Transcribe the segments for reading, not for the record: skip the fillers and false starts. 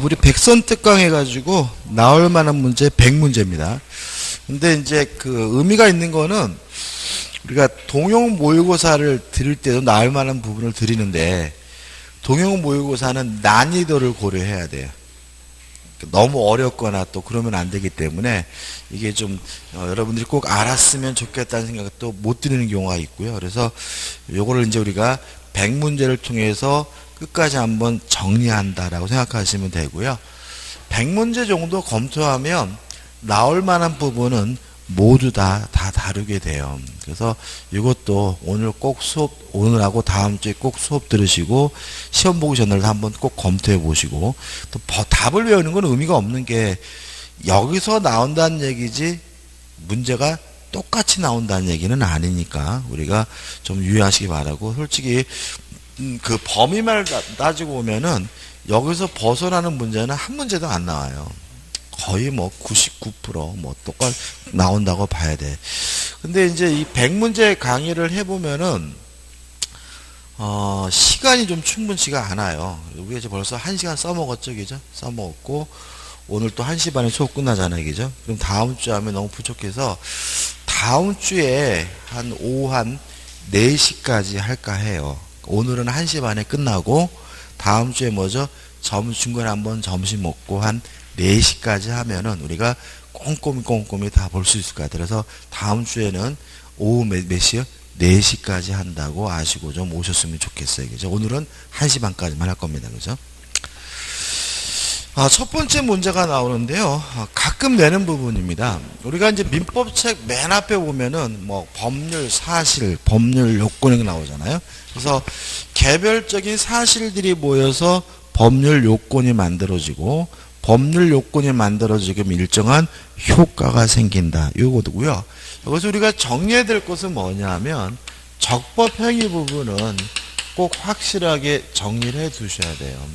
우리 백선특강 해가지고 나올 만한 문제 100문제입니다. 근데 이제 그 의미가 있는 거는 우리가 동형 모의고사를 드릴 때도 나올 만한 부분을 드리는데 동형 모의고사는 난이도를 고려해야 돼요. 너무 어렵거나 또 그러면 안 되기 때문에 이게 좀 여러분들이 꼭 알았으면 좋겠다는 생각도 못 드리는 경우가 있고요. 그래서 요거를 이제 우리가 100문제를 통해서 끝까지 한번 정리한다라고 생각하시면 되고요. 100문제 정도 검토하면 나올 만한 부분은 모두 다 다루게 돼요. 그래서 이것도 오늘 꼭 수업, 오늘하고 다음 주에 꼭 수업 들으시고 시험 보기 전에 한번 꼭 검토해 보시고 또 답을 외우는 건 의미가 없는 게 여기서 나온다는 얘기지 문제가 똑같이 나온다는 얘기는 아니니까 우리가 좀 유의하시기 바라고, 솔직히 그 범위만 따지고 보면은 여기서 벗어나는 문제는 한 문제도 안 나와요. 거의 뭐 99% 뭐 똑같이 나온다고 봐야 돼. 근데 이제 이 100문제 강의를 해보면은 시간이 좀 충분치가 않아요. 우리가 이제 벌써 1시간 써먹었죠, 그죠? 써먹었고 오늘 또 1시 반에 수업 끝나잖아요, 그죠? 그럼 다음 주에 하면 너무 부족해서 다음 주에 한 오후 한 4시까지 할까 해요. 오늘은 1시 반에 끝나고 다음 주에 뭐죠? 중간에 한번 점심 먹고 한 4시까지 하면은 우리가 꼼꼼히 다 볼 수 있을 것 같아요. 그래서 다음 주에는 오후 몇 시요? 4시까지 한다고 아시고 좀 오셨으면 좋겠어요. 그죠? 오늘은 1시 반까지만 할 겁니다. 그죠? 첫 번째 문제가 나오는데요. 가끔 내는 부분입니다. 우리가 이제 민법책 맨 앞에 보면은 뭐 법률, 사실, 법률, 요건이 나오잖아요. 그래서 개별적인 사실들이 모여서 법률 요건이 만들어지고 법률 요건이 만들어지면 일정한 효과가 생긴다. 요거고요. 여기서 우리가 정리해야 될 것은 뭐냐 하면 적법행위 부분은 꼭 확실하게 정리를 해 두셔야 돼요.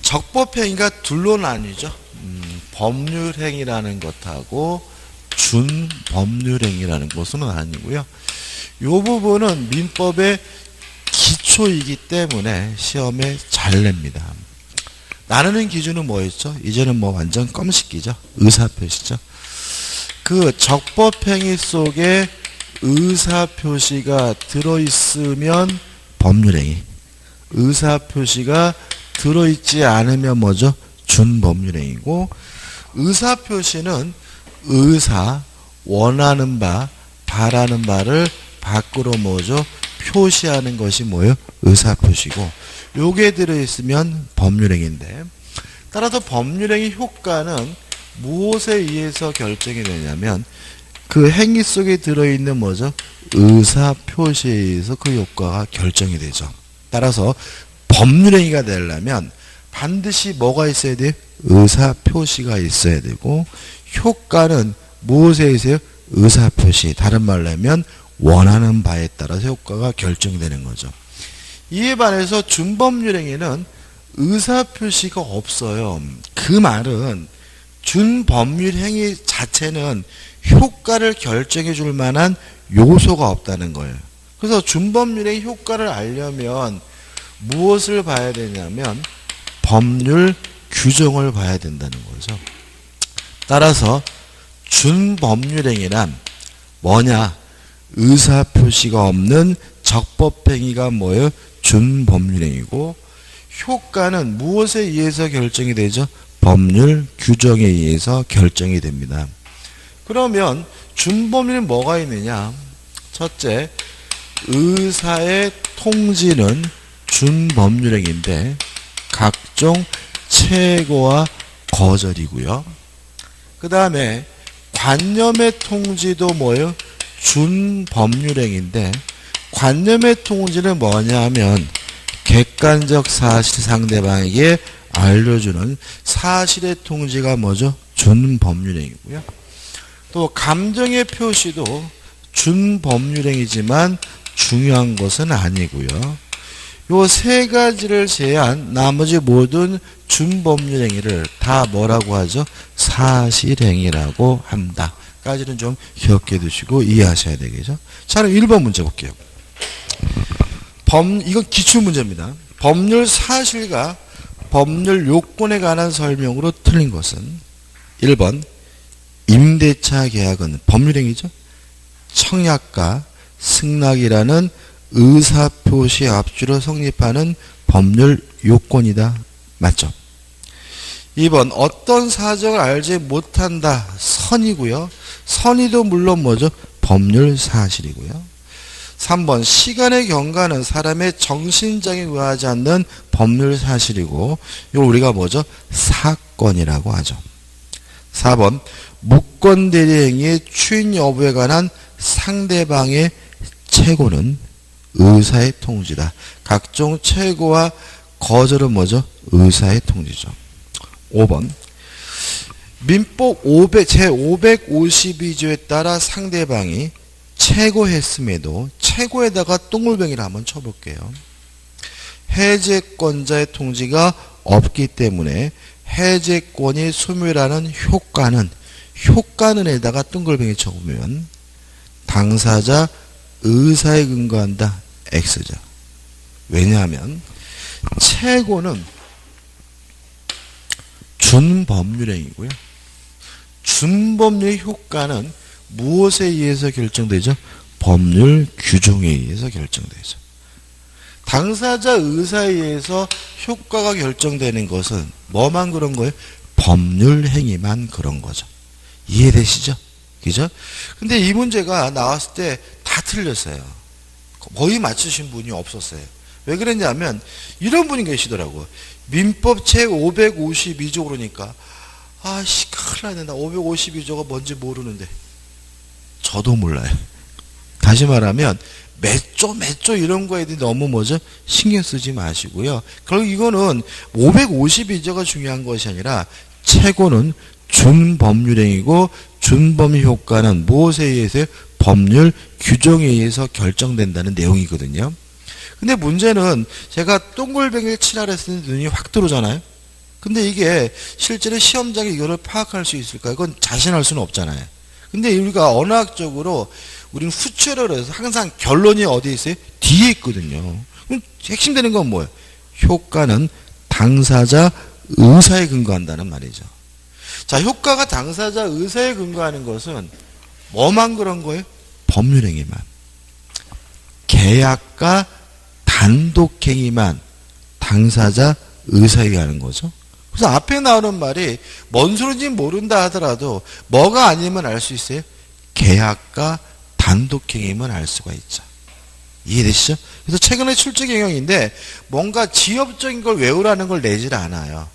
적법행위가 둘로 나뉘죠. 법률행위라는 것하고 준법률행위라는 것은 아니고요. 이 부분은 민법의 기초이기 때문에 시험에 잘 냅니다. 나누는 기준은 뭐였죠? 이제는 뭐 완전 껌식기죠. 의사표시죠. 그 적법행위 속에 의사표시가 들어있으면 법률행위, 의사표시가 들어있지 않으면 뭐죠? 준법률행위고, 의사표시는 의사, 원하는 바, 바라는 바를 밖으로 뭐죠? 표시하는 것이 뭐예요? 의사표시고, 요게 들어있으면 법률행위인데, 따라서 법률행위 효과는 무엇에 의해서 결정이 되냐면 그 행위 속에 들어있는 뭐죠? 의사표시에 의해서 그 효과가 결정이 되죠. 따라서 법률행위가 되려면 반드시 뭐가 있어야 돼요? 의사표시가 있어야 되고, 효과는 무엇에 의해서요? 의사표시, 다른 말로 하면 원하는 바에 따라서 효과가 결정이 되는 거죠. 이에 반해서 준법률행위는 의사표시가 없어요. 그 말은 준법률행위 자체는 효과를 결정해 줄 만한 요소가 없다는 거예요. 그래서 준법률행위 효과를 알려면 무엇을 봐야 되냐면 법률 규정을 봐야 된다는 거죠. 따라서 준법률행위란 뭐냐? 의사표시가 없는 적법행위가 뭐예요? 준법률행위고, 효과는 무엇에 의해서 결정이 되죠? 법률 규정에 의해서 결정이 됩니다. 그러면 준법률은 뭐가 있느냐? 첫째, 의사의 통지는 준법률행위인데 각종 최고와 거절이고요. 그 다음에 관념의 통지도 뭐예요? 준법률행위인데 관념의 통지는 뭐냐 하면 객관적 사실 상대방에게 알려주는 사실의 통지가 뭐죠? 준법률행위고요. 또 감정의 표시도 준법률행위지만 중요한 것은 아니고요. 요 세 가지를 제한 나머지 모든 준법률행위를 다 뭐라고 하죠? 사실행위라고 한다. 까지는 좀 기억해 두시고 이해하셔야 되겠죠? 자, 그럼 1번 문제 볼게요. 이건 기출문제입니다. 법률 사실과 법률 요건에 관한 설명으로 틀린 것은 1번 임대차 계약은 법률행위죠. 청약과 승낙이라는 의사표시 앞뒤로 성립하는 법률 요건이다. 맞죠? 2번 어떤 사정을 알지 못한다. 선이고요. 선의도 물론 뭐죠? 법률 사실이고요. 3번 시간의 경과는 사람의 정신장에 의하지 않는 법률 사실이고 이걸 우리가 뭐죠? 사건이라고 하죠. 4번 무권 대리행위의 추인 여부에 관한 상대방의 최고는 의사의 통지다. 각종 최고와 거절은 뭐죠? 의사의 통지죠. 5번 민법 제552조에 따라 상대방이 최고했음에도 최고에다가 똥물뱅이를 한번 쳐볼게요. 해제권자의 통지가 없기 때문에 해제권이 소멸하는 효과는에다가 똥글뱅이 쳐보면 당사자 의사에 근거한다. X죠. 왜냐하면 최고는 준법률행위고요. 준법률의 효과는 무엇에 의해서 결정되죠? 법률 규정에 의해서 결정되죠. 당사자 의사에 의해서 효과가 결정되는 것은 뭐만 그런 거예요? 법률 행위만 그런 거죠. 이해되시죠? 그죠? 근데 이 문제가 나왔을 때 다 틀렸어요. 거의 맞추신 분이 없었어요. 왜 그랬냐면 이런 분이 계시더라고요. 민법 제552조 그러니까 아씨 큰일 났네. 나 552조가 뭔지 모르는데. 저도 몰라요. 다시 말하면 몇 조 이런 거에 대해 너무 뭐죠? 신경 쓰지 마시고요. 결국 이거는 552조가 중요한 것이 아니라 최고는 준법률행위고 준법률 효과는 무엇에 의해서 법률 규정에 의해서 결정된다는 내용이거든요. 근데 문제는 제가 동글뱅이를 치라 그랬을 때 눈이 확 들어오잖아요. 근데 이게 실제로 시험장에 이거를 파악할 수 있을까? 이건 자신할 수는 없잖아요. 근데 우리가 언어학적으로 우리는 후추를 해서 항상 결론이 어디에 있어요? 뒤에 있거든요. 그럼 핵심 되는 건 뭐예요? 효과는 당사자 의사에 근거한다는 말이죠. 자, 효과가 당사자 의사에 근거하는 것은 뭐만 그런 거예요? 법률행위만. 계약과 단독행위만 당사자 의사에 의하는 거죠. 그래서 앞에 나오는 말이 뭔 소리인지 모른다 하더라도 뭐가 아니면 알 수 있어요? 계약과 단독행위만 알 수가 있죠. 이해되시죠? 그래서 최근에 출제 경영인데 뭔가 지엽적인 걸 외우라는 걸 내질 않아요.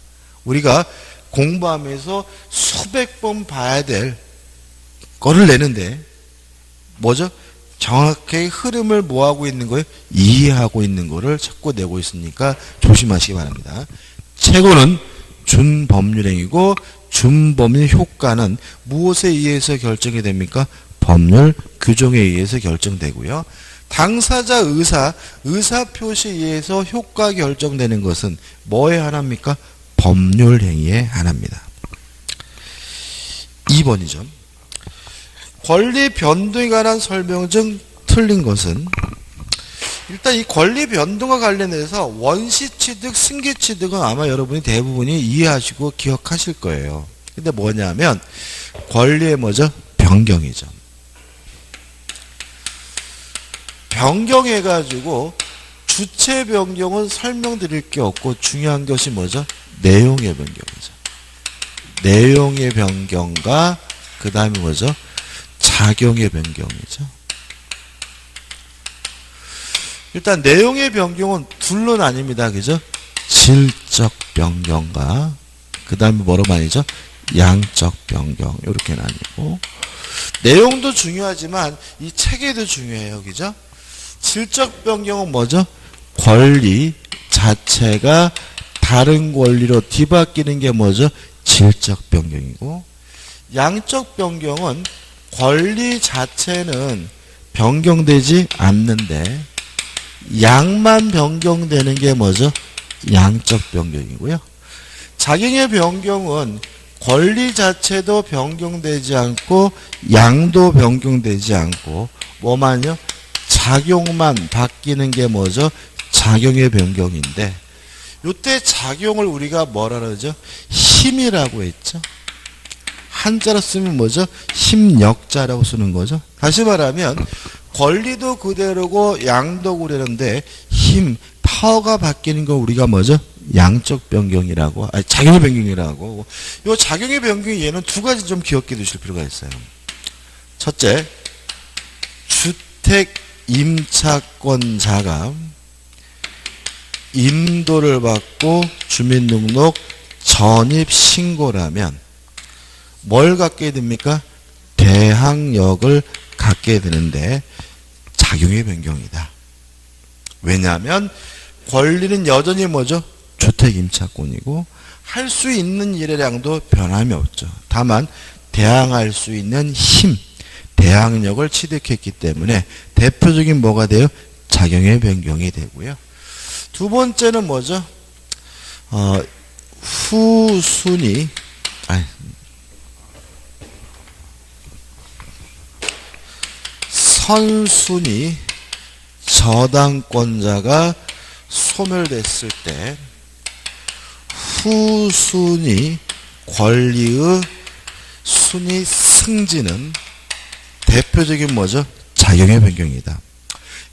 우리가 공부하면서 수백 번 봐야 될 거를 내는데 뭐죠? 정확하게 흐름을 뭐하고 있는 거예요? 이해하고 있는 거를 자꾸 내고 있으니까 조심하시기 바랍니다. 최고는 준법률행위고 준법률 효과는 무엇에 의해서 결정이 됩니까? 법률 규정에 의해서 결정되고요. 당사자 의사표시에 의해서 효과 결정되는 것은 뭐에 하나입니까? 법률행위에 하나입니다. 2번이죠. 권리 변동에 관한 설명 중 틀린 것은 일단 이 권리 변동과 관련해서 원시 취득, 승계 취득은 아마 여러분이 대부분이 이해하시고 기억하실 거예요. 근데 뭐냐면 권리의 뭐죠? 변경이죠. 변경해가지고 주체 변경은 설명드릴 게 없고 중요한 것이 뭐죠? 내용의 변경이죠. 내용의 변경과 그 다음에 뭐죠? 작용의 변경이죠. 일단 내용의 변경은 둘로 나뉩니다. 그죠? 질적 변경과 그 다음에 뭐로 나뉘죠? 양적 변경 이렇게 나뉘고 내용도 중요하지만 이 체계도 중요해요. 그죠? 질적 변경은 뭐죠? 권리 자체가 다른 권리로 뒤바뀌는 게 뭐죠? 질적 변경이고 양적 변경은 권리 자체는 변경되지 않는데 양만 변경되는 게 뭐죠? 양적 변경이고요. 작용의 변경은 권리 자체도 변경되지 않고 양도 변경되지 않고 뭐만요? 작용만 바뀌는 게 뭐죠? 작용의 변경인데 요때 작용을 우리가 뭐라 그러죠? 힘이라고 했죠. 한자로 쓰면 뭐죠? 힘역자라고 쓰는 거죠. 다시 말하면 권리도 그대로고 양도 그대로인데 힘, 파워가 바뀌는 거 우리가 뭐죠? 양적 변경이라고, 아니 작용의 변경이라고. 요 작용의 변경이 얘는 두 가지 좀 기억해 두실 필요가 있어요. 첫째, 주택 임차권자가 인도를 받고 주민등록 전입 신고라면 뭘 갖게 됩니까? 대항력을 갖게 되는데 작용의 변경이다. 왜냐하면 권리는 여전히 뭐죠? 주택 임차권이고 할 수 있는 일의 양도 변함이 없죠. 다만 대항할 수 있는 힘, 대항력을 취득했기 때문에 대표적인 뭐가 돼요? 작용의 변경이 되고요. 두 번째는 뭐죠? 선순위 저당권자가 소멸됐을 때 후순위 권리의 순위 승진은 대표적인 뭐죠? 작용의 변경이다.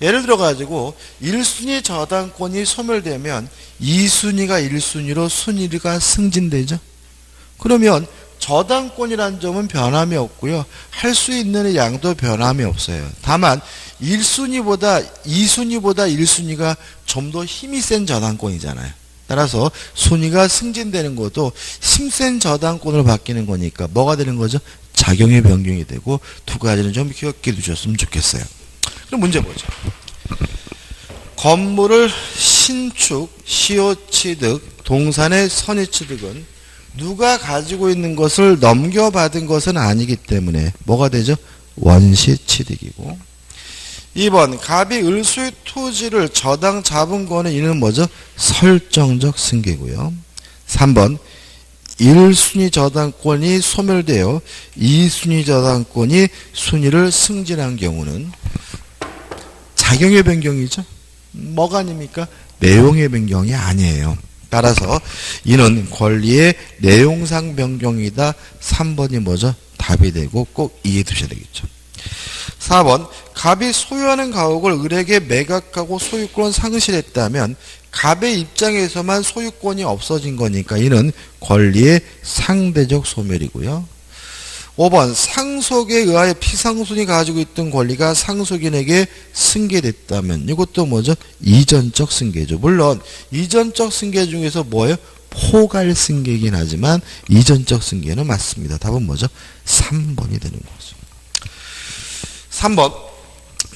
예를 들어 가지고 1순위 저당권이 소멸되면 2순위가 1순위로 순위가 승진되죠. 그러면 저당권이라는 점은 변함이 없고요. 할 수 있는 양도 변함이 없어요. 다만 1순위보다 2순위보다 1순위가 좀 더 힘이 센 저당권이잖아요. 따라서 순위가 승진되는 것도 힘센 저당권으로 바뀌는 거니까 뭐가 되는 거죠? 작용의 변경이 되고 두 가지는 좀 기억해 두셨으면 좋겠어요. 그럼 문제 보죠. 건물을 신축, 시효취득, 동산의 선의취득은 누가 가지고 있는 것을 넘겨받은 것은 아니기 때문에 뭐가 되죠? 원시취득이고 2번 갑이 을수의 토지를 저당 잡은 거는 이는 뭐죠? 설정적 승계고요. 3번 1순위 저당권이 소멸되어 2순위 저당권이 순위를 승진한 경우는 작용의 변경이죠. 뭐가 아닙니까? 내용의 변경이 아니에요. 따라서 이는 권리의 내용상 변경이다. 3번이 뭐죠? 답이 되고 꼭 이해해 두셔야 되겠죠. 4번 갑이 소유하는 가옥을 을에게 매각하고 소유권을 상실했다면 갑의 입장에서만 소유권이 없어진 거니까 이는 권리의 상대적 소멸이고요. 5번 상속에 의하여 피상순이 가지고 있던 권리가 상속인에게 승계됐다면 이것도 뭐죠? 이전적 승계죠. 물론 이전적 승계 중에서 뭐예요? 포괄 승계이긴 하지만 이전적 승계는 맞습니다. 답은 뭐죠? 3번이 되는 거죠. 3번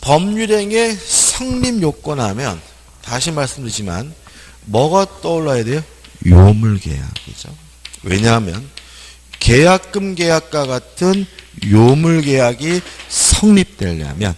법률행위의 성립 요건하면 다시 말씀드리지만 뭐가 떠올라야 돼요? 요물계약이죠. 왜냐하면 계약금 계약과 같은 요물계약이 성립되려면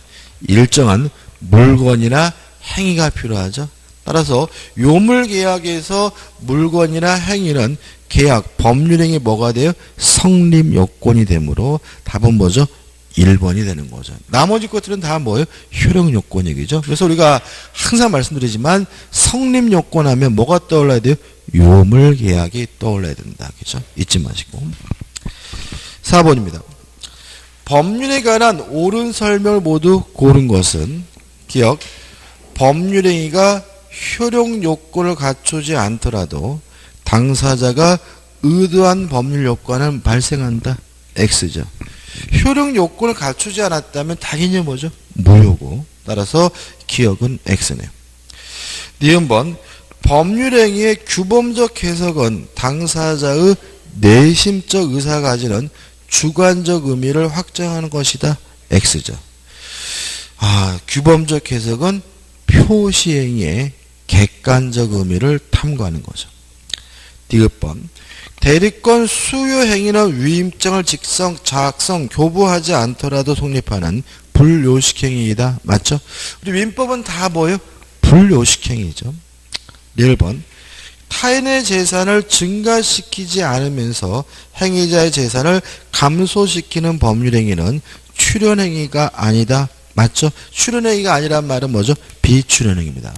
일정한 물건이나 행위가 필요하죠. 따라서 요물계약에서 물건이나 행위는 계약, 법률행위 뭐가 돼요? 성립 요건이 되므로 답은 뭐죠? 1번이 되는 거죠. 나머지 것들은 다 뭐예요? 효력 요건 얘기죠. 그래서 우리가 항상 말씀드리지만 성립 요건 하면 뭐가 떠올라야 돼요? 요물 계약이 떠올라야 된다. 그죠? 잊지 마시고. 4번입니다. 법률에 관한 옳은 설명을 모두 고른 것은 기억, 법률행위가 효력 요건을 갖추지 않더라도 당사자가 의도한 법률 요건은 발생한다. X죠. 효력 요건을 갖추지 않았다면 당연히 뭐죠? 무효고. 따라서 기억은 X네요. 니은번 법률행위의 규범적 해석은 당사자의 내심적 의사가 가지는 주관적 의미를 확정하는 것이다. X죠. 규범적 해석은 표시행위의 객관적 의미를 탐구하는 거죠. 디귿번 대리권 수요 행위는 위임장을 작성, 교부하지 않더라도 성립하는 불요식행위이다. 맞죠? 우리 민법은 다 뭐예요? 불요식행위죠. 1번 타인의 재산을 증가시키지 않으면서 행위자의 재산을 감소시키는 법률행위는 출연행위가 아니다. 맞죠? 출연행위가 아니란 말은 뭐죠? 비출연행위입니다.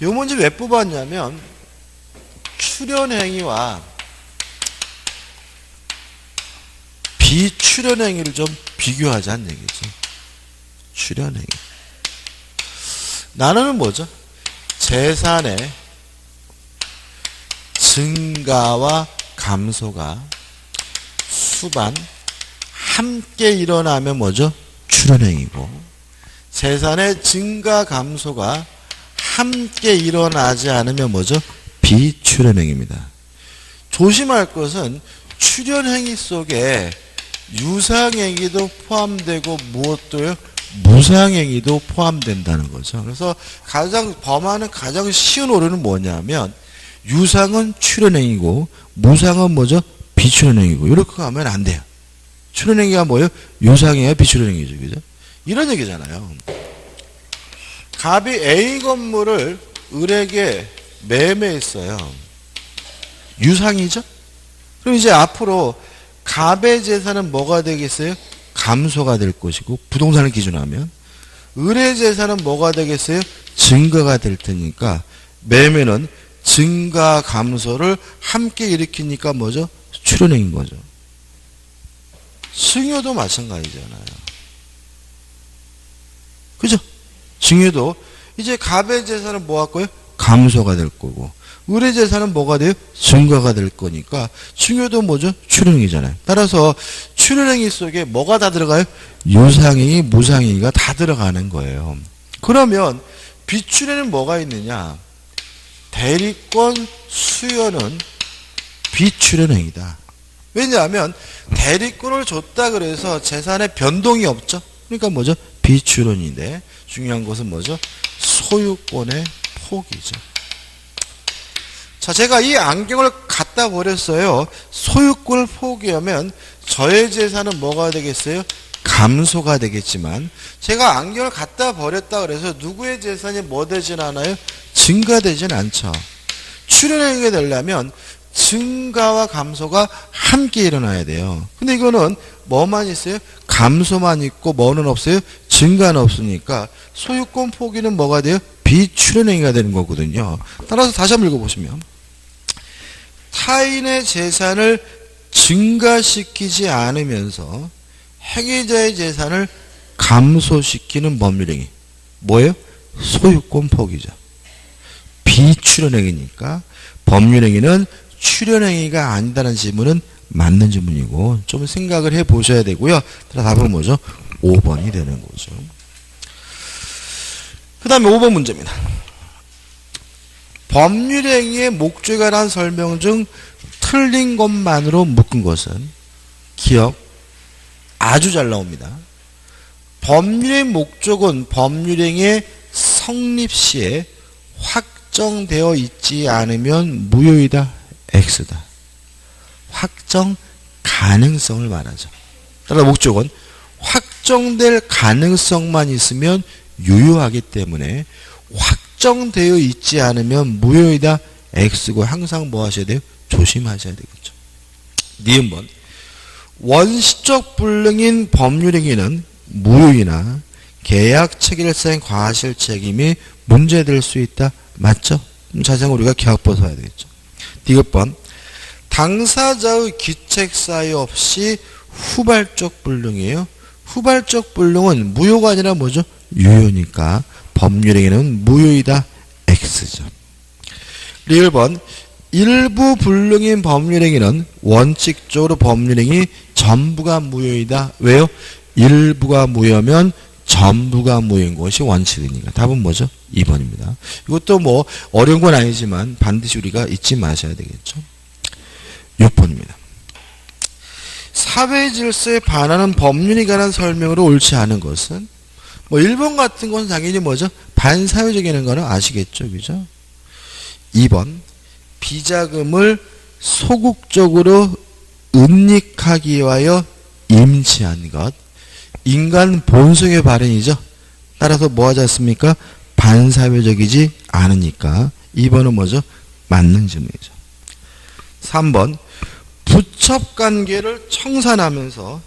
이 문제 왜 뽑았냐면 출연행위와 비출연행위를 좀 비교하자는 얘기지. 출연행위. 나누는 뭐죠? 재산의 증가와 감소가 수반 함께 일어나면 뭐죠? 출연행위고, 재산의 증가 감소가 함께 일어나지 않으면 뭐죠? 비출연행위입니다. 조심할 것은 출연행위 속에 유상행위도 포함되고 무엇도요? 무상행위도 포함된다는 거죠. 그래서 범하는 가장 쉬운 오류는 뭐냐면 유상은 출연행위고 무상은 뭐죠? 비출연행위고, 이렇게 가면 안 돼요. 출연행위가 뭐예요? 유상행위가 비출연행위죠. 그죠? 이런 얘기잖아요. 갑이 A 건물을 을에게 매매했어요. 유상이죠? 그럼 이제 앞으로 갑의 재산은 뭐가 되겠어요? 감소가 될 것이고, 부동산을 기준으로 하면 을의 재산은 뭐가 되겠어요? 증가가 될 테니까 매매는 증가 감소를 함께 일으키니까 뭐죠? 출연행위인 거죠. 증여도 마찬가지잖아요. 그죠? 증여도 이제 갑의 재산은 뭐 할 거예요? 감소가 될 거고, 을의 재산은 뭐가 돼요? 증가가 될 거니까 증여도 뭐죠? 출연행위잖아요. 따라서 출연행위 속에 뭐가 다 들어가요? 유상행위, 무상행위가 다 들어가는 거예요. 그러면 비출연은 뭐가 있느냐? 대리권 수여는 비출연행위다. 왜냐하면 대리권을 줬다 그래서 재산에 변동이 없죠. 그러니까 뭐죠? 비출연인데, 중요한 것은 뭐죠? 소유권의 포기죠. 자, 제가 이 안경을 갖다 버렸어요. 소유권을 포기하면 저의 재산은 뭐가 되겠어요? 감소가 되겠지만, 제가 안경을 갖다 버렸다 그래서 누구의 재산이 뭐 되진 않아요? 증가되진 않죠. 출연행위가 되려면 증가와 감소가 함께 일어나야 돼요. 근데 이거는 뭐만 있어요? 감소만 있고 뭐는 없어요? 증가는 없으니까 소유권 포기는 뭐가 돼요? 비출연행위가 되는 거거든요. 따라서 다시 한번 읽어보시면, 타인의 재산을 증가시키지 않으면서 행위자의 재산을 감소시키는 법률행위. 뭐예요? 소유권 포기죠. 비출연행위니까 법률행위는 출연행위가 아니다는 질문은 맞는 질문이고, 좀 생각을 해 보셔야 되고요. 답은 뭐죠? 5번이 되는 거죠. 그 다음에 5번 문제입니다. 법률행위의 목적에 관한 설명 중 틀린 것만으로 묶은 것은? 기억 아주 잘 나옵니다. 법률의 목적은 법률행위의 성립 시에 확정되어 있지 않으면 무효이다. X다. 확정 가능성을 말하죠. 따라 목적은 확정될 가능성만 있으면 유효하기 때문에 확정되어 있지 않으면 무효이다. X고, 항상 뭐 하셔야 돼요? 조심하셔야 되겠죠. 니은번, 원시적 불능인 법률행위는 무효이나 계약 체결상 과실 책임이 문제될 수 있다. 맞죠? 자세히 우리가 계약법 써야 되겠죠. 디귿번, 당사자의 기책 사유 없이 후발적 불능이에요. 후발적 불능은 무효가 아니라 뭐죠? 유효니까 법률행위는 무효이다. X죠. 리을번, 일부 불능인 법률행위는 원칙적으로 법률행위 전부가 무효이다. 왜요? 일부가 무효면 전부가 무효인 것이 원칙이니까. 답은 뭐죠? 2번입니다. 이것도 뭐 어려운 건 아니지만 반드시 우리가 잊지 마셔야 되겠죠. 6번입니다. 사회 질서에 반하는 법률에 관한 설명으로 옳지 않은 것은? 뭐 1번 같은 것은 당연히 뭐죠? 반사회적이라는 거는 아시겠죠? 그죠? 2번, 비자금을 소극적으로 은닉하기 위하여 임치한 것. 인간 본성의 발현이죠. 따라서 뭐 하지 않습니까? 반사회적이지 않으니까 2번은 뭐죠? 맞는 질문이죠. 3번, 부첩관계를 청산하면서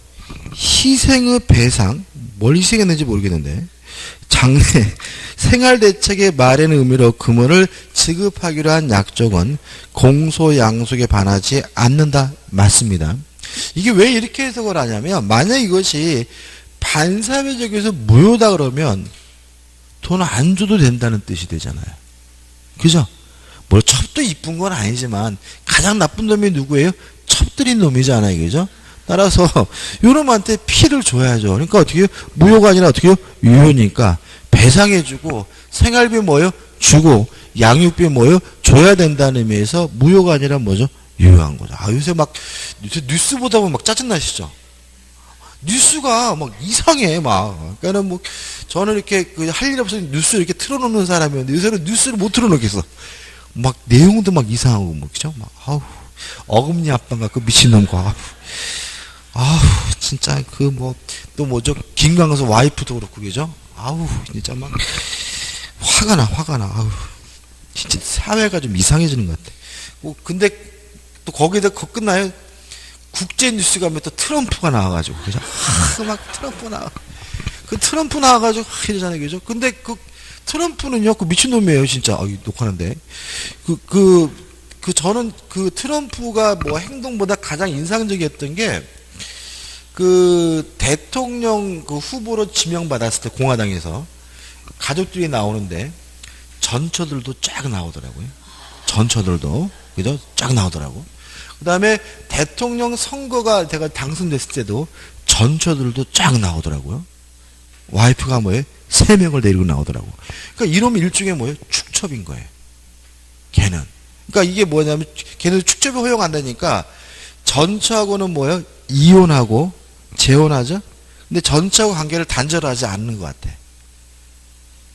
희생의 배상, 뭘 희생했는지 모르겠는데 장래 생활대책의 말에는 의미로 금원을 지급하기로 한 약정은 공소양속에 반하지 않는다. 맞습니다. 이게 왜 이렇게 해석을 하냐면 만약 이것이 반사회적에서 무효다 그러면 돈 안 줘도 된다는 뜻이 되잖아요. 그죠? 뭐 첩도 이쁜 건 아니지만 가장 나쁜 놈이 누구예요? 첩들인 놈이잖아요. 그죠? 따라서 요놈한테 피해를 줘야죠. 그러니까 어떻게 해요? 무효가 아니라 어떻게 해요? 유효니까 배상해주고 생활비 뭐예요? 주고 양육비 뭐예요? 줘야 된다는 의미에서 무효가 아니라 뭐죠? 유효한 거죠. 아 요새 막 뉴스 보다 보면 막 짜증나시죠? 뉴스가 막 이상해 막. 그러니까는 뭐 저는 이렇게 할 일 없어서 뉴스 이렇게 틀어놓는 사람이었는데 요새는 뉴스를 못 틀어놓겠어. 막 내용도 막 이상하고 뭐 그죠? 막 아우 어금니 아빠가 그 미친놈 거 아우 진짜 그 뭐 또 뭐죠? 김광수 와이프도 그렇고 그죠? 아우 진짜 막 화가 나 아우 진짜 사회가 좀 이상해지는 것 같아. 뭐 근데 또 거기다 끝나요? 국제 뉴스 가면 또 트럼프가 나와가지고 그죠? 막 트럼프 나와. 그 트럼프 나와가지고 이러잖아요, 그죠? 근데 그 트럼프는요, 그 미친놈이에요, 진짜. 아, 녹화하는데. 저는 그 트럼프가 뭐 행동보다 가장 인상적이었던 게, 그 대통령 그 후보로 지명받았을 때 공화당에서 가족들이 나오는데 전처들도 쫙 나오더라고요. 전처들도. 그죠? 쫙 나오더라고. 그 다음에 대통령 선거가 제가 당선됐을 때도 전처들도 쫙 나오더라고요. 와이프가 뭐예요? 3명을 데리고 나오더라고. 그러니까 이놈이 일종의 뭐예요? 축첩인 거예요. 걔는. 그러니까 이게 뭐냐면 걔는 축첩이 허용한다니까 전처하고는 뭐예요? 이혼하고 재혼하죠? 근데 전처하고 관계를 단절하지 않는 것 같아.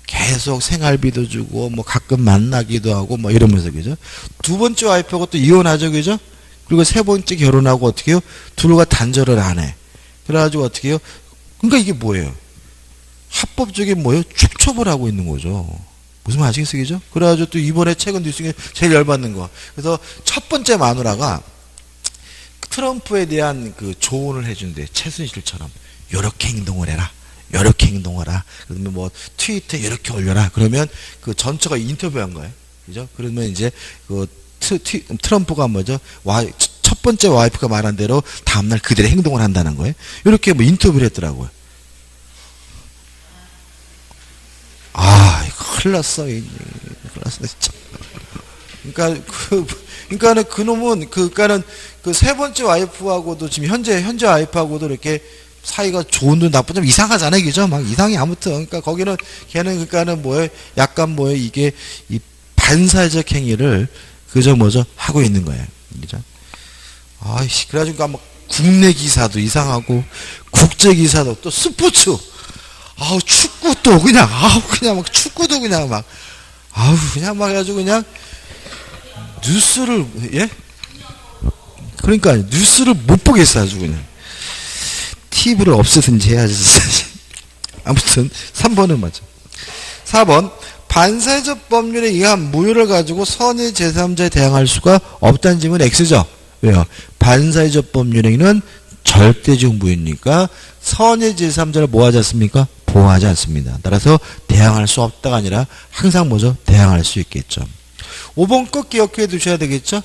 계속 생활비도 주고 뭐 가끔 만나기도 하고 뭐 이러면서 그죠? 두 번째 와이프하고 또 이혼하죠, 그죠? 그리고 세 번째 결혼하고 어떻게 해요? 둘과 단절을 안 해. 그래가지고 어떻게 해요? 그러니까 이게 뭐예요? 합법적인 뭐예요? 축첩을 하고 있는 거죠. 무슨 말 아시겠어요? 그죠? 그래가지고 또 이번에 최근 뉴스 중에 제일 열받는 거. 그래서 첫 번째 마누라가 트럼프에 대한 그 조언을 해준대. 최순실처럼. 요렇게 행동을 해라. 요렇게 행동하라. 그러면 뭐 트위터에 이렇게 올려라. 그러면 그 전처가 인터뷰한 거예요. 그죠? 그러면 이제 그 트럼프가 뭐죠? 첫 번째 와이프가 말한 대로 다음날 그대로 행동을 한다는 거예요. 이렇게 뭐 인터뷰를 했더라고요. 아, 이거 큰일 났어. 큰일 났어, 진짜. 그러니까는 그놈은, 그러니까는 그 세 번째 와이프하고도 지금 현재 와이프하고도 이렇게 사이가 좋은데 나쁜 점 이상하잖아요. 그죠? 막 이상해. 아무튼. 그러니까 거기는 걔는 그러니까는 뭐예요? 약간 뭐예요? 이게 이 반사회적 행위를 그저 뭐죠? 하고 있는 거예요. 그죠? 아이씨. 그래가지고 막 국내 기사도 이상하고 국제 기사도 또 스포츠. 아우 축구도 그냥 막 축구도 그냥 막 그냥 막 해가지고 그냥 뉴스를 예? 그러니까 뉴스를 못 보겠어 아주 그냥 TV를 없애든지 해야지 아무튼 3번은 맞아. 4번 반사회적 법률에 의한 무효를 가지고 선의 제3자에 대항할 수가 없다는 질문 X죠. 왜요? 반사회적 법률에는 절대적 무효니까 선의 제3자를 뭐하지 않습니까? 보호하지 않습니다. 따라서 대항할 수 없다가 아니라 항상 뭐죠? 대항할 수 있겠죠. 5번 꼭 기억해 두셔야 되겠죠?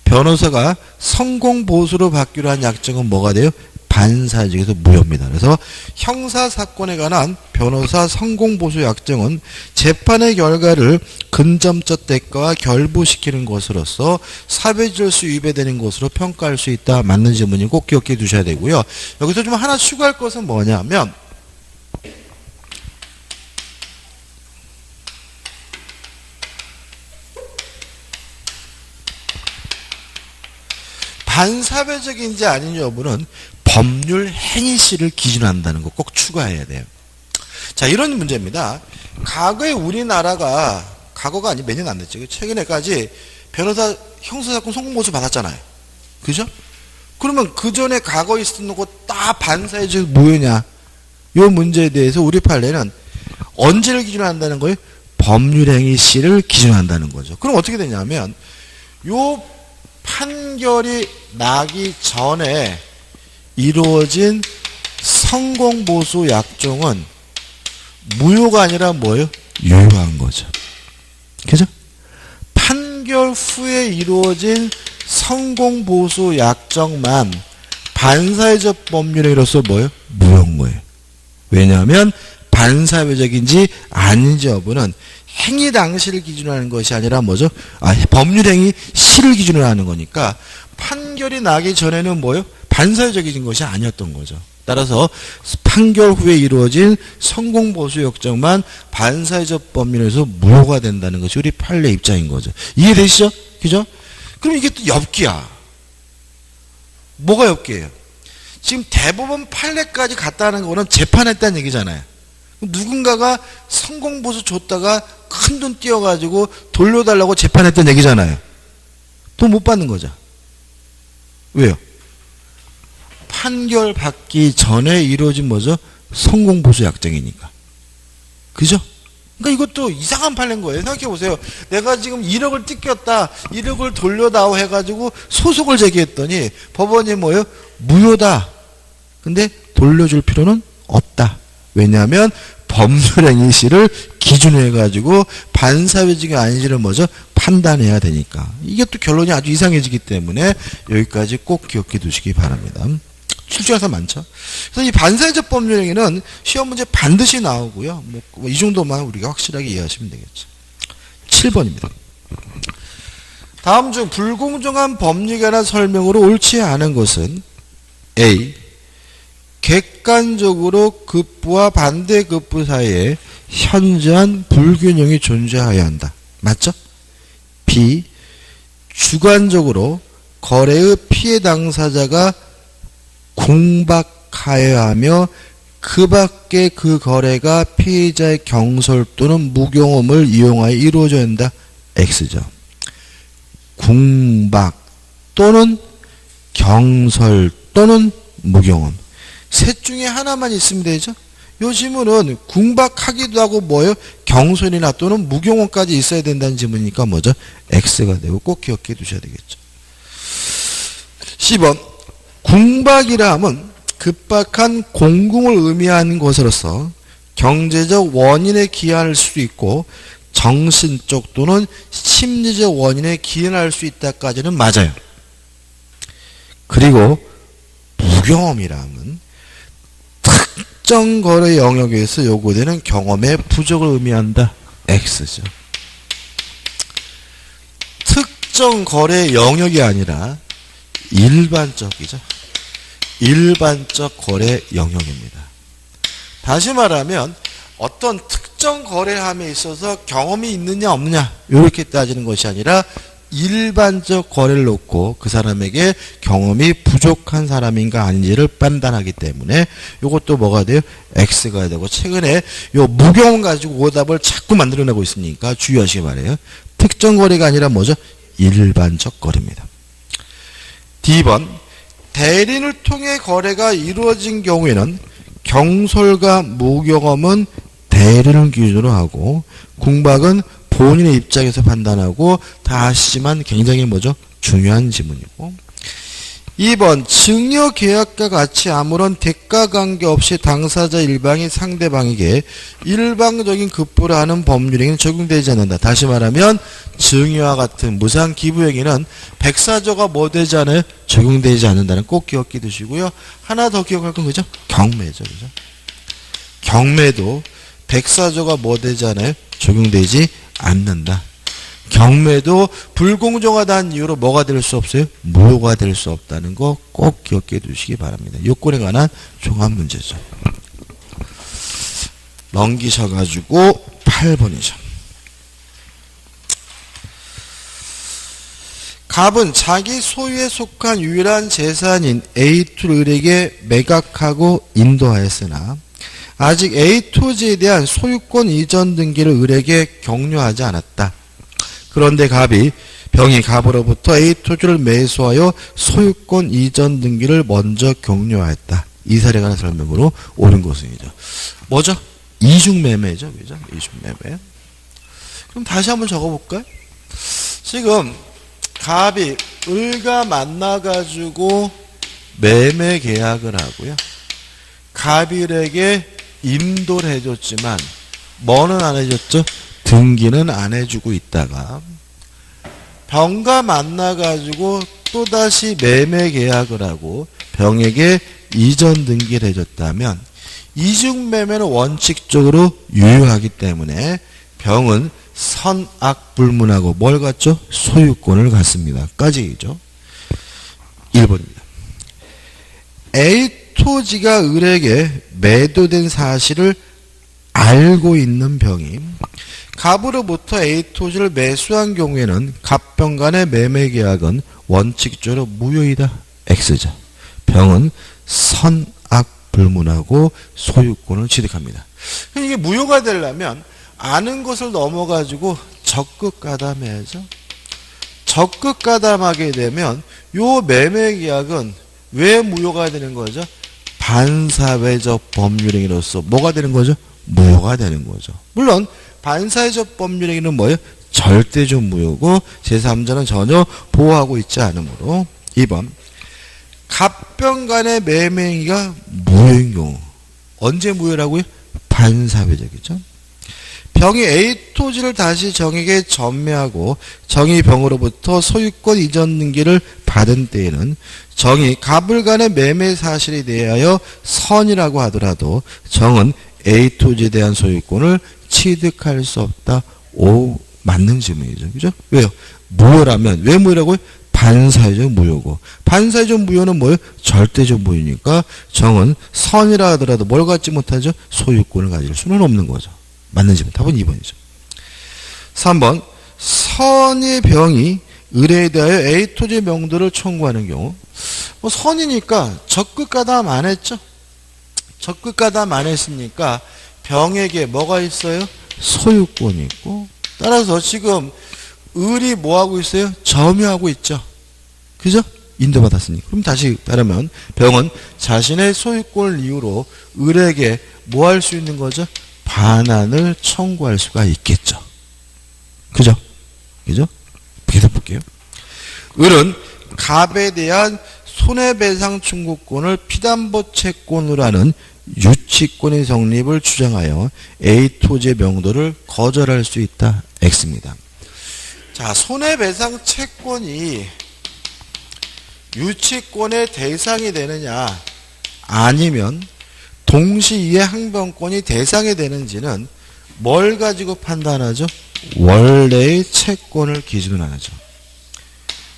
변호사가 성공보수로 받기로 한 약정은 뭐가 돼요? 반사회적에서 무효입니다. 그래서 형사사건에 관한 변호사 성공보수 약정은 재판의 결과를 근점적 대가와 결부시키는 것으로서 사회질서 위배되는 것으로 평가할 수 있다. 맞는 질문이 꼭 기억해 두셔야 되고요. 여기서 좀 하나 추가할 것은 뭐냐면 반사회적인지 아닌 여부는 법률 행위시를 기준으로 한다는 거 꼭 추가해야 돼요. 자, 이런 문제입니다. 과거에 우리나라가 과거가 아니 몇 년 안 됐죠. 최근에까지 변호사 형사사건 성공보수 받았잖아요. 그죠? 그러면 그 전에 과거에 있었던 거 다 반사회적 무효냐? 이 문제에 대해서 우리 판례는 언제를 기준으로 한다는 거예요? 법률 행위시를 기준으로 한다는 거죠. 그럼 어떻게 되냐면 요 판결이 나기 전에 이루어진 성공보수 약정은 무효가 아니라 뭐예요? 유효한 거죠. 그죠? 판결 후에 이루어진 성공보수 약정만 반사회적 법률행위로서 뭐예요? 무효인 거예요. 왜냐하면 반사회적인지 아닌지 여부는 행위 당시를 기준으로 하는 것이 아니라 뭐죠? 법률행위 시를 기준으로 하는 거니까 판결이 나기 전에는 뭐예요? 반사회적인 것이 아니었던 거죠. 따라서 판결 후에 이루어진 성공보수 약정만 반사회적 법률에서 무효가 된다는 것이 우리 판례 입장인 거죠. 이해되시죠? 그죠? 그럼 이게 또 엽기야. 뭐가 엽기예요? 지금 대법원 판례까지 갔다는 거는 재판했다는 얘기잖아요. 누군가가 성공보수 줬다가 큰 돈 띄워가지고 돌려달라고 재판했던 얘기잖아요. 돈 못 받는 거죠. 왜요? 판결 받기 전에 이루어진 뭐죠? 성공보수 약정이니까. 그죠? 그러니까 이것도 이상한 판례인 거예요. 생각해보세요. 내가 지금 1억을 뜯겼다. 1억을 돌려다오 해가지고 소송을 제기했더니 법원이 뭐예요? 무효다. 근데 돌려줄 필요는 없다. 왜냐하면 법률행위시를 기준으로 해가지고 반사회적이 아닌지를 뭐죠? 판단해야 되니까. 이게 또 결론이 아주 이상해지기 때문에 여기까지 꼭 기억해 두시기 바랍니다. 출제가서 많죠. 그래서 이 반사회적 법률행위는 시험 문제 반드시 나오고요. 뭐 이 정도만 우리가 확실하게 이해하시면 되겠죠. 7번입니다. 다음 중 불공정한 법률에 관한 설명으로 옳지 않은 것은 A. 객관적으로 급부와 반대 급부 사이에 현저한 불균형이 존재하여야 한다. 맞죠? B. 주관적으로 거래의 피해 당사자가 공박하여야 하며 그 밖에 그 거래가 피해자의 경솔 또는 무경험을 이용하여 이루어져야 한다. X죠. 공박 또는 경솔 또는 무경험. 셋 중에 하나만 있으면 되죠. 요 지문은 궁박하기도 하고 뭐예요? 경솔이나 또는 무경험까지 있어야 된다는 지문이니까 뭐죠? X가 되고 꼭 기억해 두셔야 되겠죠. 10번 궁박이라 함은 급박한 공공을 의미하는 것으로서 경제적 원인에 기한할 수 있고 정신적 또는 심리적 원인에 기한할 수 있다까지는 맞아요. 그리고 무경험이라 함은 특정 거래 영역에서 요구되는 경험의 부족을 의미한다. X죠. 특정 거래 영역이 아니라 일반적이죠. 일반적 거래 영역입니다. 다시 말하면 어떤 특정 거래함에 있어서 경험이 있느냐 없느냐 이렇게 따지는 것이 아니라 일반적 거래를 놓고 그 사람에게 경험이 부족한 사람인가 아닌지를 판단하기 때문에 이것도 뭐가 돼요? X가 되고 최근에 요 무경험 가지고 오답을 자꾸 만들어내고 있으니까 주의하시기 바래요. 특정 거래가 아니라 뭐죠? 일반적 거래입니다. D번 대리인을 통해 거래가 이루어진 경우에는 경솔과 무경험은 대리인을 기준으로 하고 궁박은 본인의 입장에서 판단하고 다 아시지만 굉장히 뭐죠? 중요한 지문이고 2번 증여 계약과 같이 아무런 대가 관계 없이 당사자 일방이 상대방에게 일방적인 급부를 하는 법률행위는 적용되지 않는다. 다시 말하면 증여와 같은 무상 기부행위는 백사조가 뭐 되지 않아요? 적용되지 않는다는 꼭 기억해 두시고요. 하나 더 기억할 건 그죠? 경매죠. 그죠? 경매도 백사조가 뭐 되지 않아요? 적용되지 않는다. 경매도 불공정하다는 이유로 뭐가 될 수 없어요? 무효가 될 수 없다는 거 꼭 기억해 두시기 바랍니다. 요건에 관한 종합 문제죠. 넘기셔가지고 8번이죠. 갑은 자기 소유에 속한 유일한 재산인 A2를 을에게 매각하고 인도하였으나 아직 A 토지에 대한 소유권 이전 등기를 을에게 격려하지 않았다. 그런데 갑이 병이 갑으로부터 A 토지를 매수하여 소유권 이전 등기를 먼저 격려하였다. 이 사례에 관한 설명으로 옳은 것이죠. 뭐죠? 이중매매죠. 그죠? 이중매매. 그럼 다시 한번 적어볼까요? 지금 갑이 을과 만나가지고 매매 계약을 하고요. 갑이 을에게 인도를 해줬지만 뭐는 안 해줬죠? 등기는 안 해주고 있다가 병과 만나가지고 또다시 매매 계약을 하고 병에게 이전 등기를 해줬다면 이중매매는 원칙적으로 유효하기 때문에 병은 선악불문하고 뭘 갖죠? 소유권을 갖습니다. 까지죠. 1번입니다. A 토지가 을에게 매도된 사실을 알고 있는 병이 갑으로부터 A 토지를 매수한 경우에는 갑병 간의 매매 계약은 원칙적으로 무효이다. X죠. 병은 선악불문하고 소유권을 취득합니다. 이게 무효가 되려면 아는 것을 넘어가지고 적극 가담해야죠. 적극 가담하게 되면 요 매매 계약은 왜 무효가 되는 거죠? 반사회적 법률행위로서 뭐가 되는 거죠? 무효가 되는 거죠. 물론 반사회적 법률행위는 뭐예요? 절대적 무효고 제3자는 전혀 보호하고 있지 않으므로 2번 갑병 간의 매매 행위가 무효인 경우 언제 무효라고요? 반사회적이죠. 병이 A 토지를 다시 정에게 전매하고 정이 병으로부터 소유권 이전 등기를 받은 때에는 정이 갑을 간의 매매 사실에 대하여 선이라고 하더라도 정은 A 토지에 대한 소유권을 취득할 수 없다. 오, 맞는 질문이죠. 그죠? 왜요? 무효라면, 왜 무효라고요? 반사회적 무효고. 반사회적 무효는 뭐예요? 절대적 무효니까 정은 선이라 하더라도 뭘 갖지 못하죠? 소유권을 가질 수는 없는 거죠. 맞는 질문. 답은 2번이죠. 3번. 선의 병이 을에 대하여 A 토지 명도를 청구하는 경우. 선이니까 적극 가담 안 했죠? 적극 가담 안 했으니까 병에게 뭐가 있어요? 소유권이 있고. 따라서 지금 을이 뭐 하고 있어요? 점유하고 있죠. 그죠? 인도받았으니까. 그럼 다시 따르면 병은 자신의 소유권을 이유로 을에게 뭐 할 수 있는 거죠? 반환을 청구할 수가 있겠죠. 그죠? 그죠? 계속 볼게요. 을은 갑에 대한 손해배상 청구권을 피담보 채권으로 하는 유치권의 성립을 주장하여 A 토지의 명도를 거절할 수 있다. X입니다. 자, 손해배상 채권이 유치권의 대상이 되느냐 아니면 동시에 항변권이 대상이 되는지는 뭘 가지고 판단하죠? 원래의 채권을 기준으로 하죠.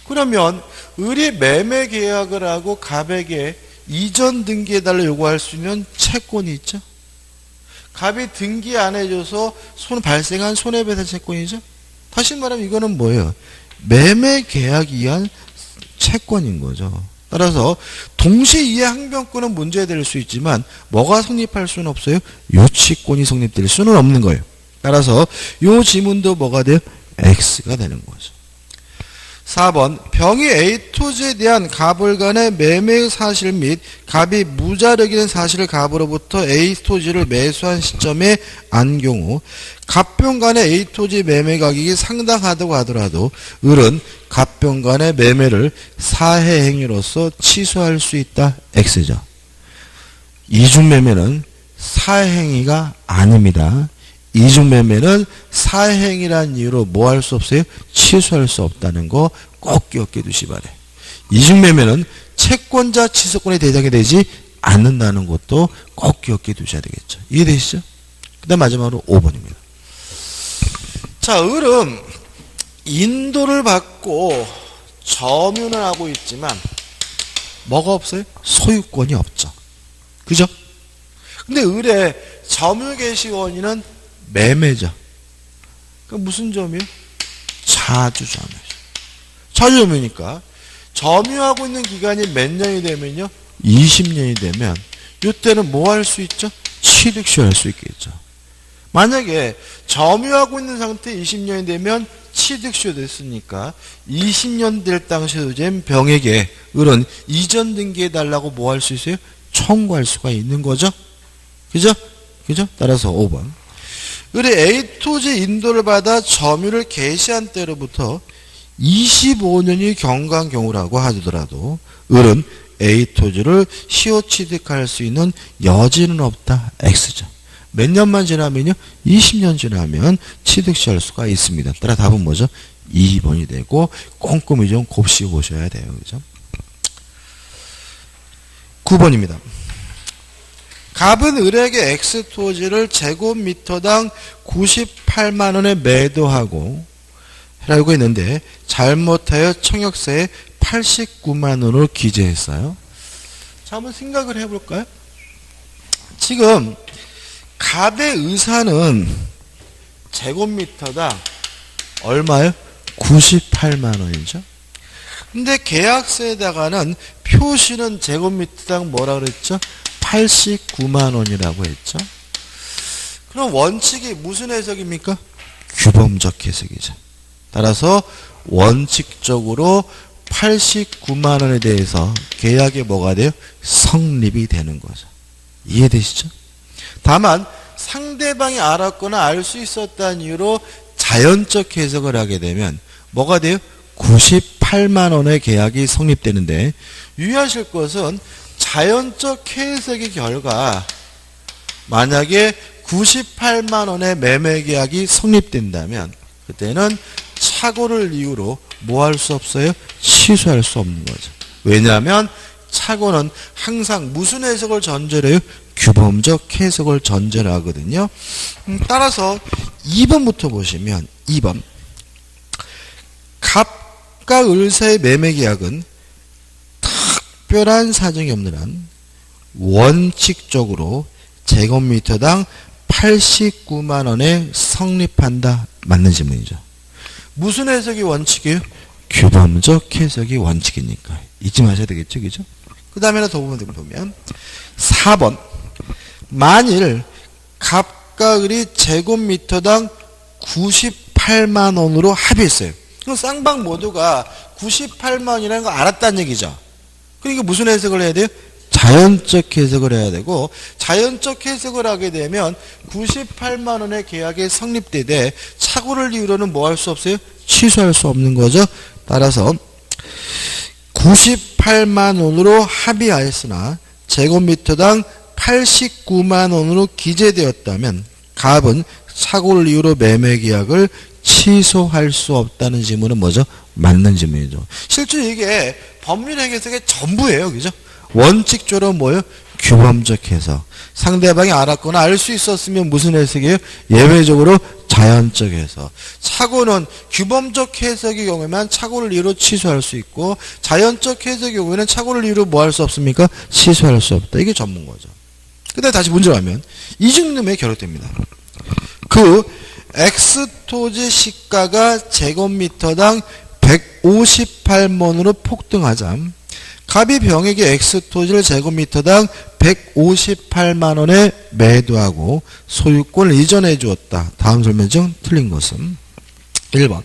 그러면 을이 매매 계약을 하고 갑에게 이전 등기해달라 요구할 수 있는 채권이 있죠. 갑이 등기 안 해줘서 발생한 손해배상 채권이죠. 다시 말하면 이거는 뭐예요? 매매 계약에 의한 채권인 거죠. 따라서 동시에 이해 항변권은 문제될 수 있지만 뭐가 성립할 수는 없어요? 유치권이 성립될 수는 없는 거예요. 따라서 이 지문도 뭐가 돼요? X가 되는 거죠. 4번 병이 A 토지에 대한 갑을 간의 매매 사실 및 갑이 무자력이 된 사실을 갑으로부터 A 토지를 매수한 시점에 안 경우 갑병 간의 A 토지 매매 가격이 상당하다고 하더라도 을은 갑병 간의 매매를 사해 행위로서 취소할 수 있다. X죠. 이중매매는 사해 행위가 아닙니다. 이중매매는 사행이라는 이유로 뭐 할 수 없어요? 취소할 수 없다는 거 꼭 기억해 두시 바래. 이중매매는 채권자 취소권의 대상이 되지 않는다는 것도 꼭 기억해 두셔야 되겠죠. 이해되시죠? 그 다음 마지막으로 5번입니다. 자, 을은 인도를 받고 점유는 하고 있지만 뭐가 없어요? 소유권이 없죠. 그죠? 근데 을의 점유 개시 원인은 매매죠. 그 무슨 점이에요? 자주점이죠. 자주점이니까 점유하고 있는 기간이 몇 년이 되면요? 20년이 되면 이때는 뭐 할 수 있죠? 취득시 할 수 있겠죠. 만약에 점유하고 있는 상태 20년이 되면 취득시 됐으니까 20년 될 당시에 병에게 을은 이전 등기해달라고 뭐 할 수 있어요? 청구할 수가 있는 거죠. 그죠? 그죠? 따라서 5번. 을이 A 토지 인도를 받아 점유를 개시한 때로부터 25년이 경과한 경우라고 하더라도 을은 A 토지를 시효 취득할 수 있는 여지는 없다. X죠. 몇 년만 지나면요? 20년 지나면 취득시할 수가 있습니다. 따라 답은 뭐죠? 2번이 되고 꼼꼼히 좀 곱씹어 보셔야 돼요. 그죠? 9번입니다. 갑은 을에게 X토지를 제곱미터당 98만원에 매도하고 라고 했는데 잘못하여 청약세에 89만원으로 기재했어요. 자, 한번 생각을 해볼까요? 지금 갑의 의사는 제곱미터당 얼마요? 98만원이죠. 근데 계약서에다가는 표시는 제곱미터당 뭐라 그랬죠? 89만원이라고 했죠. 그럼 원칙이 무슨 해석입니까? 규범적 해석이죠. 따라서 원칙적으로 89만원에 대해서 계약이 뭐가 돼요? 성립이 되는 거죠. 이해되시죠? 다만 상대방이 알았거나 알 수 있었다는 이유로 자연적 해석을 하게 되면 뭐가 돼요? 98만원의 계약이 성립되는데 유의하실 것은 자연적 해석의 결과 만약에 98만원의 매매 계약이 성립된다면 그때는 착오를 이유로 뭐 할 수 없어요? 취소할 수 없는 거죠. 왜냐하면 착오는 항상 무슨 해석을 전제로 해요? 규범적 해석을 전제로 하거든요. 따라서 2번부터 보시면 2번 갑과 을 사이의 매매 계약은 특별한 사정이 없는 한 원칙적으로 제곱미터당 89만원에 성립한다. 맞는 질문이죠. 무슨 해석이 원칙이에요? 규범적 해석이 원칙이니까. 잊지 마셔야 되겠죠. 그죠? 그 다음에 더 보면 4번 만일 갑과 을이 제곱미터당 98만원으로 합의했어요. 그럼 쌍방 모두가 98만원이라는 거 알았다는 얘기죠. 그러니까 무슨 해석을 해야 돼요? 자연적 해석을 해야 되고 자연적 해석을 하게 되면 98만원의 계약이 성립되되 착오를 이유로는 뭐 할 수 없어요? 취소할 수 없는 거죠. 따라서 98만원으로 합의하였으나 제곱미터당 89만원으로 기재되었다면 갑은 착오를 이유로 매매 계약을 취소할 수 없다는 질문은 뭐죠? 맞는 질문이죠. 실제 이게 법률 해석의 전부예요. 그죠? 원칙적으로 뭐예요? 규범적 해석. 상대방이 알았거나 알 수 있었으면 무슨 해석이에요? 예외적으로 자연적 해석. 착오는 규범적 해석의 경우에만 착오를 이유로 취소할 수 있고 자연적 해석의 경우에는 착오를 이유로 뭐 할 수 없습니까? 취소할 수 없다. 이게 전문거죠. 근데 다시 문제로 하면 이중림에 결합됩니다. 그 X토지 시가가 제곱미터당 158만원으로 폭등하자 갑이 병에게 X토지를 제곱미터당 158만원에 매도하고 소유권을 이전해 주었다. 다음 설명 중 틀린 것은 1번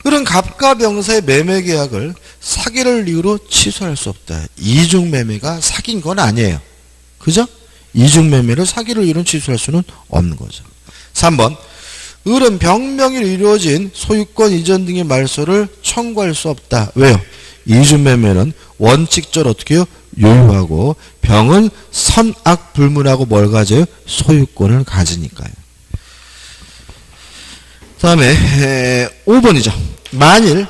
을은 갑과 병사의 매매 계약을 사기를 이유로 취소할 수 없다. 이중매매가 사기인 건 아니에요. 그죠? 이중매매를 사기를 이유로 취소할 수는 없는 거죠. 3번 을은 병명일 이루어진 소유권 이전 등의 말소를 청구할 수 없다. 왜요? 이중매매는 원칙적으로 어떻게 해요? 유효하고 병은 선악불문하고 뭘 가져요? 소유권을 가지니까요. 그 다음에 5번이죠. 만일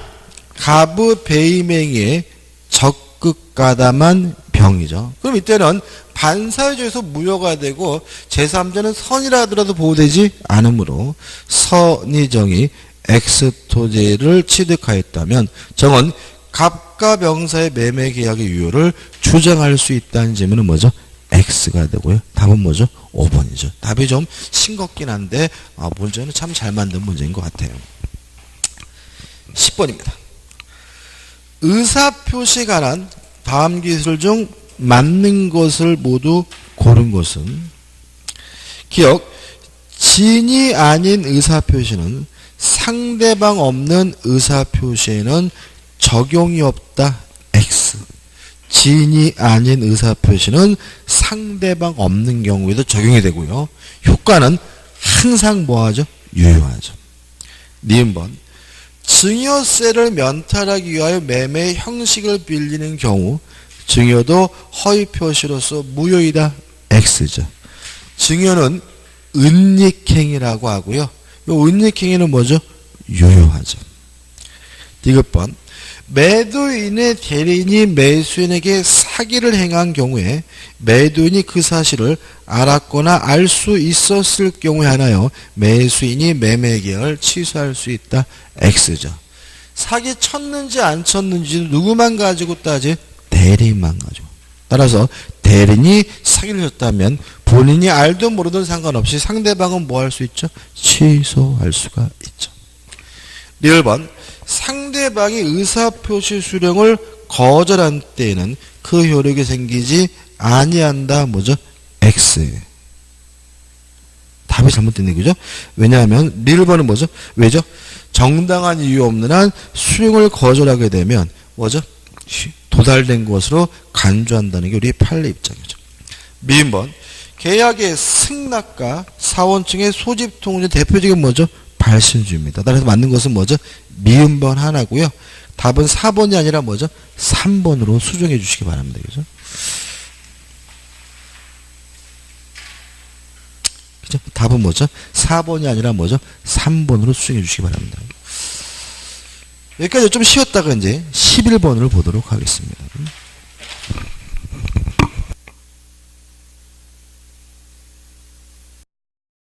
갑의 배임행위에 적극 가담한 병이죠. 그럼 이때는 반사회적에서 무효가 되고 제3자는 선이라 하더라도 보호되지 않으므로 선의정이 X토지를 취득하였다면 정은 갑과 병사의 매매 계약의 유효를 주장할 수 있다는 질문은 뭐죠? X가 되고요. 답은 뭐죠? 5번이죠. 답이 좀 싱겁긴 한데 문제는 참 잘 만든 문제인 것 같아요. 10번입니다. 의사표시에 관한 다음 기술 중 맞는 것을 모두 고른 것은 기억, 진이 아닌 의사표시는 상대방 없는 의사표시에는 적용이 없다. X. 진이 아닌 의사표시는 상대방 없는 경우에도 적용이 되고요. 효과는 항상 뭐하죠? 유효하죠. 니은번 증여세를 면탈하기 위하여 매매 형식을 빌리는 경우 증여도 허위표시로서 무효이다. X죠. 증여는 은닉행위라고 하고요. 이 은닉행위는 뭐죠? 유효하죠. 디귿번. 매도인의 대리인이 매수인에게 사기를 행한 경우에 매도인이 그 사실을 알았거나 알 수 있었을 경우에 하나요. 매수인이 매매 계약을 취소할 수 있다. X죠. 사기 쳤는지 안 쳤는지 누구만 가지고 따지? 대리인만 가지고. 따라서 대리인이 사기를 쳤다면 본인이 알든 모르든 상관없이 상대방은 뭐 할 수 있죠? 취소할 수가 있죠. 1번. 상대방이 의사표시 수령을 거절한 때에는 그 효력이 생기지 아니한다. 뭐죠? X. 답이 잘못된 얘기죠. 왜냐하면 1번은 뭐죠? 왜죠? 정당한 이유 없는 한 수령을 거절하게 되면 뭐죠? 도달된 것으로 간주한다는 게 우리 판례 입장이죠. 미인번. 계약의 승낙과 사원층의 소집통의 대표적인 뭐죠? 발신주입니다. 따라서 맞는 것은 뭐죠? 미음번 하나고요. 답은 4번이 아니라 뭐죠? 3번으로 수정해 주시기 바랍니다. 그죠? 그죠? 답은 뭐죠? 4번이 아니라 뭐죠? 3번으로 수정해 주시기 바랍니다. 여기까지 좀 쉬었다가 이제 11번을 보도록 하겠습니다.